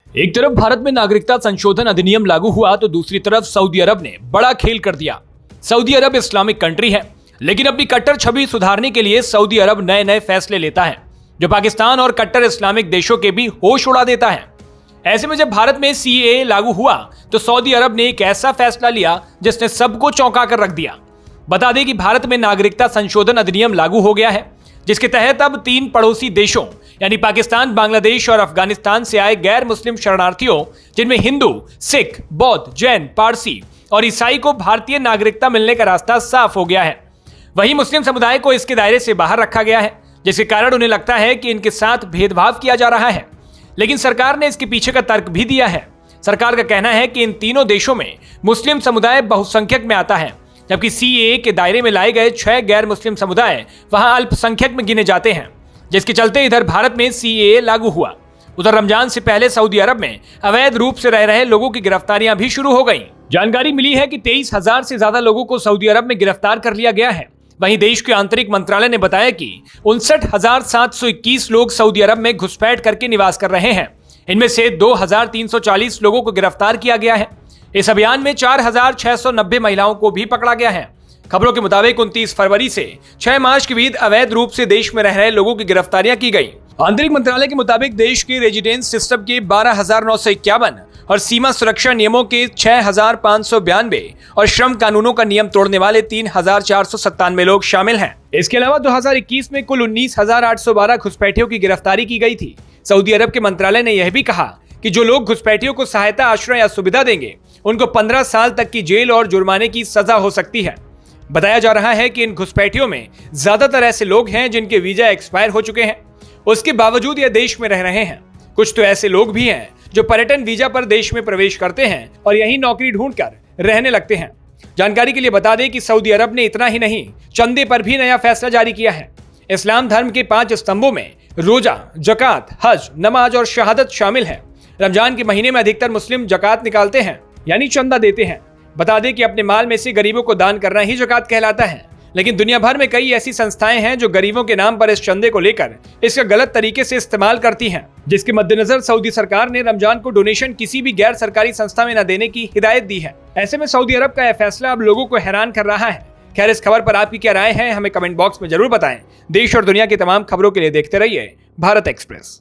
एक तरफ भारत में नागरिकता संशोधन अधिनियम लागू हुआ तो दूसरी तरफ सऊदी अरब ने बड़ा खेल कर दिया। सऊदी अरब इस्लामिक कंट्री है, लेकिन अपनी कट्टर छवि सुधारने के लिए सऊदी अरब नए नए फैसले लेता है जो पाकिस्तान और कट्टर इस्लामिक देशों के भी होश उड़ा देता है। ऐसे में जब भारत में सीएए लागू हुआ तो सऊदी अरब ने एक ऐसा फैसला लिया जिसने सबको चौंका कर रख दिया। बता दें कि भारत में नागरिकता संशोधन अधिनियम लागू हो गया है, जिसके तहत अब 3 पड़ोसी देशों यानी पाकिस्तान, बांग्लादेश और अफगानिस्तान से आए गैर मुस्लिम शरणार्थियों, जिनमें हिंदू, सिख, बौद्ध, जैन, पारसी और ईसाई को भारतीय नागरिकता मिलने का रास्ता साफ हो गया है। वहीं मुस्लिम समुदाय को इसके दायरे से बाहर रखा गया है, जिसके कारण उन्हें लगता है कि इनके साथ भेदभाव किया जा रहा है। लेकिन सरकार ने इसके पीछे का तर्क भी दिया है। सरकार का कहना है कि इन तीनों देशों में मुस्लिम समुदाय बहुसंख्यक में आता है, जबकि सीएए के दायरे में लाए गए 6 गैर मुस्लिम समुदाय वहां अल्पसंख्यक में गिने जाते हैं, जिसके चलते इधर भारत में सीएए लागू हुआ। उधर रमजान से पहले सऊदी अरब में अवैध रूप से रह रहे लोगों की गिरफ्तारियां भी शुरू हो गई। जानकारी मिली है कि 23,000 से ज्यादा लोगों को सऊदी अरब में गिरफ्तार कर लिया गया है। वहीं देश के आंतरिक मंत्रालय ने बताया कि 59,721 लोग सऊदी अरब में घुसपैठ करके निवास कर रहे हैं। इनमें से 2,340 लोगों को गिरफ्तार किया गया है। इस अभियान में 4,690 महिलाओं को भी पकड़ा गया है। खबरों के मुताबिक 29 फरवरी से 6 मार्च के बीच अवैध रूप से देश में रह रहे लोगों की गिरफ्तारियां की गई। आंतरिक मंत्रालय के मुताबिक देश के रेजिडेंस सिस्टम के 12,951 और सीमा सुरक्षा नियमों के 6,592 और श्रम कानूनों का नियम तोड़ने वाले 3,497 लोग शामिल हैं। इसके अलावा 2021 में कुल 19,812 घुसपैठियों की गिरफ्तारी की गई थी। सऊदी अरब के मंत्रालय ने यह भी कहा कि जो लोग घुसपैठियों को सहायता, आश्रय या सुविधा देंगे उनको 15 साल तक की जेल और जुर्माने की सजा हो सकती है। बताया जा रहा है कि इन घुसपैठियों में ज्यादातर ऐसे लोग हैं जिनके वीजा एक्सपायर हो चुके हैं, उसके बावजूद यह देश में रह रहे हैं। कुछ तो ऐसे लोग भी हैं जो पर्यटन वीजा पर देश में प्रवेश करते हैं और यहीं नौकरी ढूंढकर रहने लगते हैं। जानकारी के लिए बता दें कि सऊदी अरब ने इतना ही नहीं, चंदे पर भी नया फैसला जारी किया है। इस्लाम धर्म के 5 स्तंभों में रोजा, जकात, हज, नमाज और शहादत शामिल है। रमजान के महीने में अधिकतर मुस्लिम जकात निकालते हैं, यानी चंदा देते हैं। बता दें कि अपने माल में से गरीबों को दान करना ही जकात कहलाता है। लेकिन दुनिया भर में कई ऐसी संस्थाएं हैं जो गरीबों के नाम पर इस चंदे को लेकर इसका गलत तरीके से इस्तेमाल करती हैं, जिसके मद्देनजर सऊदी सरकार ने रमजान को डोनेशन किसी भी गैर सरकारी संस्था में न देने की हिदायत दी है। ऐसे में सऊदी अरब का यह फैसला अब लोगों को हैरान कर रहा है। खैर, इस खबर पर आपकी क्या राय है, हमें कमेंट बॉक्स में जरूर बताएं। देश और दुनिया की तमाम खबरों के लिए देखते रहिए भारत एक्सप्रेस।